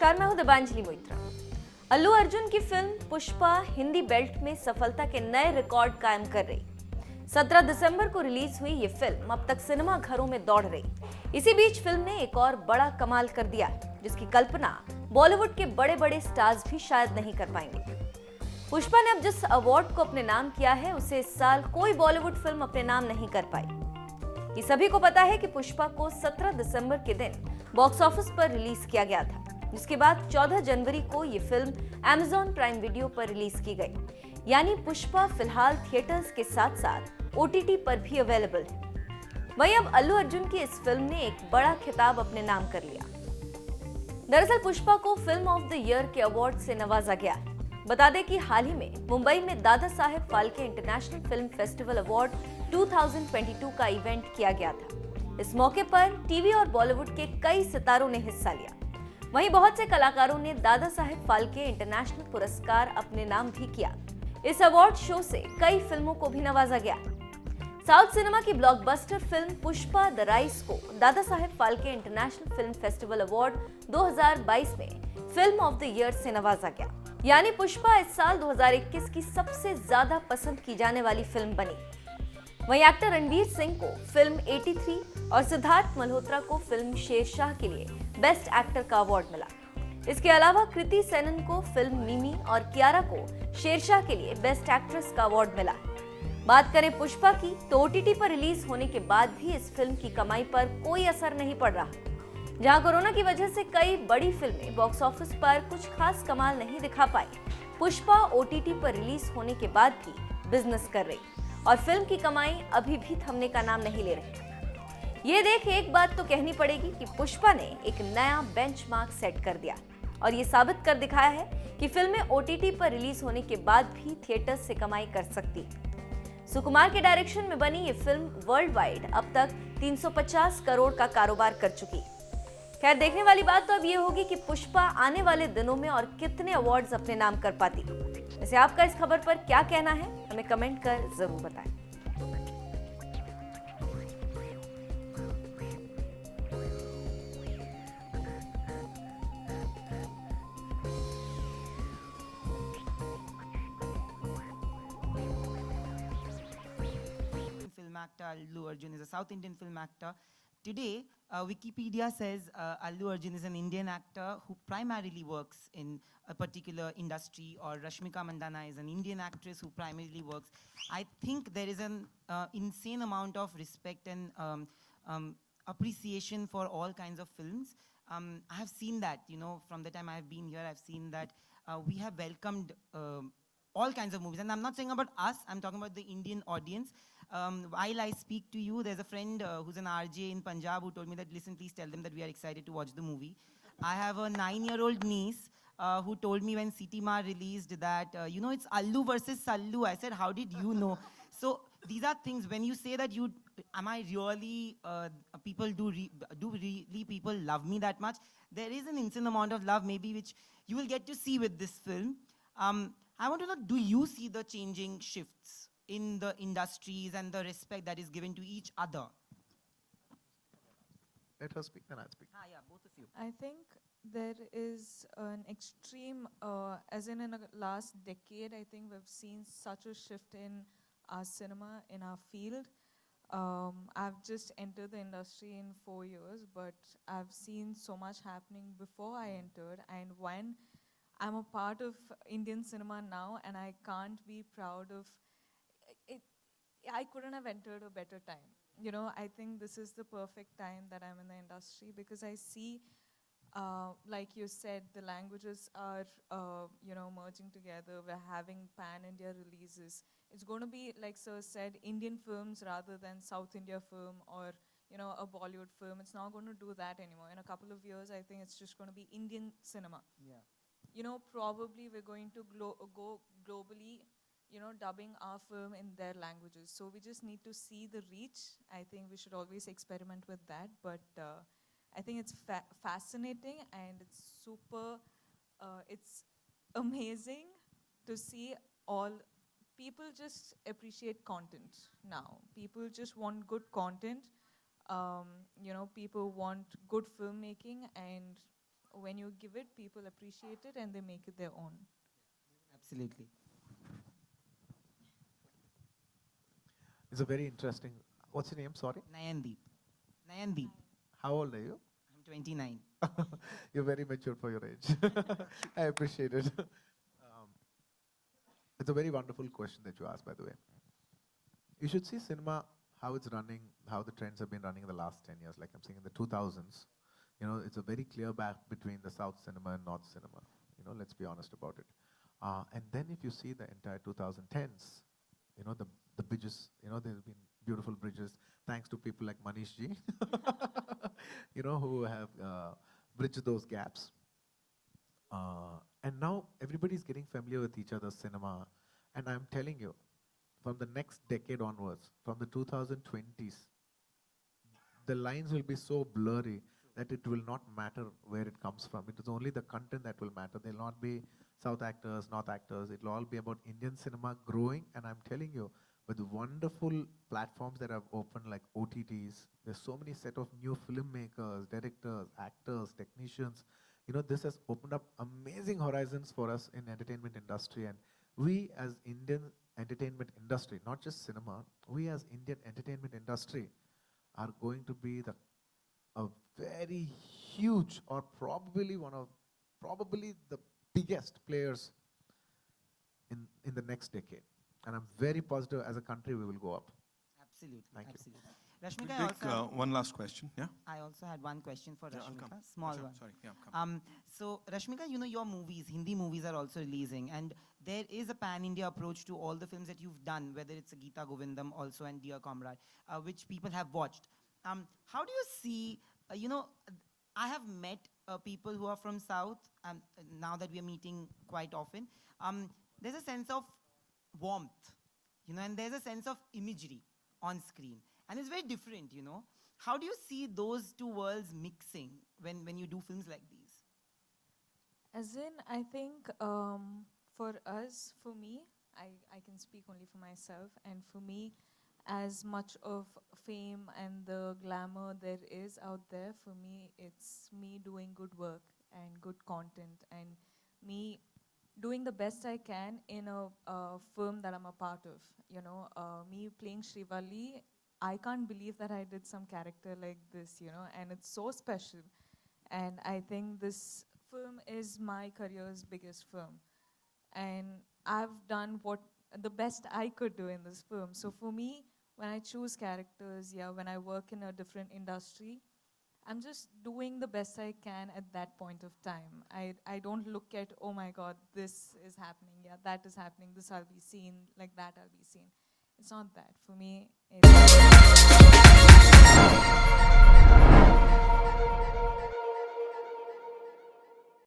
नमस्कार, मैं हूं दिव्यांजलि मोइत्रा। अल्लू अर्जुन की फिल्म पुष्पा हिंदी बेल्ट में सफलता के नए रिकॉर्ड कायम कर रही। 17 दिसंबर को रिलीज हुई ये फिल्म अब तक सिनेमा घरों में दौड़ रही। इसी बीच फिल्म ने एक और बड़ा कमाल कर दिया, जिसकी कल्पना बॉलीवुड के बड़े बड़े स्टार्स भी शायद नहीं कर पाएंगे। पुष्पा ने अब जिस अवार्ड को अपने नाम किया है, उसे इस साल कोई बॉलीवुड फिल्म अपने नाम नहीं कर पाई। ये सभी को पता है कि पुष्पा को 17 दिसंबर के दिन बॉक्स ऑफिस पर रिलीज किया गया था, जिसके बाद 14 जनवरी को ये फिल्म अमेज़न प्राइम वीडियो पर रिलीज की गई। यानी पुष्पा फिलहाल थिएटर्स के साथ साथ ओटीटी पर भी अवेलेबल है। वहीं अब अल्लू अर्जुन की इस फिल्म ने एक बड़ा खिताब अपने नाम कर लिया। दरअसल पुष्पा को फिल्म ऑफ द ईयर के अवार्ड से नवाजा गया है। बता दें कि हाल ही में मुंबई में Dada Saheb Phalke international film festival award 2022 का इवेंट किया गया था। इस मौके पर टीवी और बॉलीवुड के कई सितारों ने हिस्सा लिया। वहीं बहुत से कलाकारों ने दादा साहेब फाल्के इंटरनेशनल पुरस्कार अपने नाम भी किया। इस अवार्ड शो से कई फिल्मों को भी नवाजा गया। साउथ सिनेमा की blockbuster film Pushpa the rise को Dada Saheb Phalke international film festival award 2022 में फिल्म ऑफ द ईयर से नवाजा गया। यानी पुष्पा इस साल 2021 की सबसे ज्यादा पसंद की जाने वाली फिल्म बनी। वहीं एक्टर रणवीर सिंह को फिल्म 83 और सिद्धार्थ मल्होत्रा को फिल्म शेरशाह के लिए बेस्ट एक्टर का अवार्ड मिला। इसके अलावा कृति सेनन को फिल्म मिमी और कियारा को शेरशाह के लिए बेस्ट एक्ट्रेस का अवार्ड मिला। बात करें पुष्पा की, तो ओटीटी पर रिलीज होने के बाद भी इस फिल्म की कमाई पर कोई असर नहीं पड़ रहा। जहां कोरोना की वजह से कई बड़ी फिल्में बॉक्स ऑफिस पर कुछ खास कमाल नहीं दिखा पाई, पुष्पा ओटीटी पर रिलीज होने के बाद भी बिजनेस कर रही और फिल्म की कमाई अभी भी थमने का नाम नहीं ले रही। ये देख एक बात तो कहनी पड़ेगी कि पुष्पा ने एक नया बेंचमार्क सेट कर दिया और ये साबित कर दिखाया है कि फिल्में ओटीटी पर रिलीज होने के बाद भी थिएटर्स से कमाई कर सकती है। सुकुमार के डायरेक्शन में बनी ये फिल्म वर्ल्ड वाइड अब तक 350 करोड़ का कारोबार कर चुकी। खैर, देखने वाली बात तो अब ये होगी कि पुष्पा आने वाले दिनों में और कितने अवार्ड्स अपने नाम कर पाती। वैसे आपका इस खबर पर क्या कहना है, हमें कमेंट कर जरूर बताएं। Film actor Allu Arjun is a South Indian film actor. Today, Wikipedia says Allu Arjun is an Indian actor who primarily works in a particular industry, or Rashmika Mandanna is an Indian actress who primarily works. I think there is an insane amount of respect and appreciation for all kinds of films. I have seen that, from the time I have been here, I've seen that we have welcomed all kinds of movies. And I'm not saying about us, I'm talking about the Indian audience. While I speak to you, there's a friend who's an RJ in Punjab who told me that, listen, please tell them that we are excited to watch the movie. I have a 9-year-old niece who told me when CT released that, it's Allu versus Sallu. I said, how did you know? So these are things, when you say that am I really, do really people love me that much? There is an insane amount of love maybe which you will get to see with this film. I want to know, do you see the changing shifts in the industries and the respect that is given to each other? Let her speak, then I'll speak. Yeah, both of you. I think there is an extreme, as in the last decade, I think we've seen such a shift in our cinema, in our field. I've just entered the industry in 4 years, but I've seen so much happening before I entered, and when I'm a part of Indian cinema now, and I can't be proud of it. I couldn't have entered a better time. I think this is the perfect time that I'm in the industry, because I see, like you said, the languages are, merging together. We're having pan-India releases. It's going to be, like Sir said, Indian films rather than South India film or, a Bollywood film. It's not going to do that anymore. In a couple of years, I think it's just going to be Indian cinema. Yeah. Probably we're going to go globally, dubbing our film in their languages. So we just need to see the reach. I think we should always experiment with that. But I think it's fascinating, and it's super, it's amazing to see all people just appreciate content now. People just want good content. People want good filmmaking, and when you give it, people appreciate it and they make it their own. Absolutely. It's a very interesting. What's your name? Sorry. Nayandeep. Nayandeep. How old are you? I'm 29. You're very mature for your age. I appreciate it. It's a very wonderful question that you asked, by the way. You should see cinema, how it's running, how the trends have been running in the last 10 years. Like I'm saying in the 2000s, you know, it's a very clear back between the South cinema and North cinema. You know, let's be honest about it. And then if you see the entire 2010s, you know, the bridges, you know, there's been beautiful bridges, thanks to people like Manish ji, you know, who have bridged those gaps. And now everybody's getting familiar with each other's cinema. And I'm telling you, from the next decade onwards, from the 2020s, the lines will be so blurry that it will not matter where it comes from. It is only the content that will matter. There will not be South actors, North actors. It will all be about Indian cinema growing. And I'm telling you, with the wonderful platforms that have opened like OTTs, there's so many set of new filmmakers, directors, actors, technicians. You know, this has opened up amazing horizons for us in entertainment industry. And we as Indian entertainment industry, not just cinema, we as Indian entertainment industry are going to be a very huge or probably the biggest players in the next decade. And I'm very positive as a country we will go up. Absolutely. Thank you. Absolutely. We'll Rashmika, take one last question. Yeah. I also had one question for Yeah, I'll Rashmika, come. small Sure, one. sorry. Yeah, come. So Rashmika, you know, your movies, Hindi movies are also releasing, and there is a pan-India approach to all the films that you've done, whether it's a Geeta Govindam also and Dear Comrade, which people have watched. How do you see, you know, I have met people who are from South, now that we are meeting quite often. There's a sense of warmth, you know, and there's a sense of imagery on screen. And it's very different, you know. How do you see those two worlds mixing when you do films like these? As in, I think for us, for me, I can speak only for myself, and for me, as much of fame and the glamour there is out there, for me, it's me doing good work and good content, and me doing the best I can in a film that I'm a part of. You know, me playing Srivalli, I can't believe that I did some character like this, you know, and it's so special. And I think this film is my career's biggest film. And I've done what the best I could do in this film. So for me, when I choose characters, when I work in a different industry, I'm just doing the best I can at that point of time. I don't look at, oh my God, this is happening, that is happening, this I'll be seen, like that I'll be seen. It's not that. For me, it's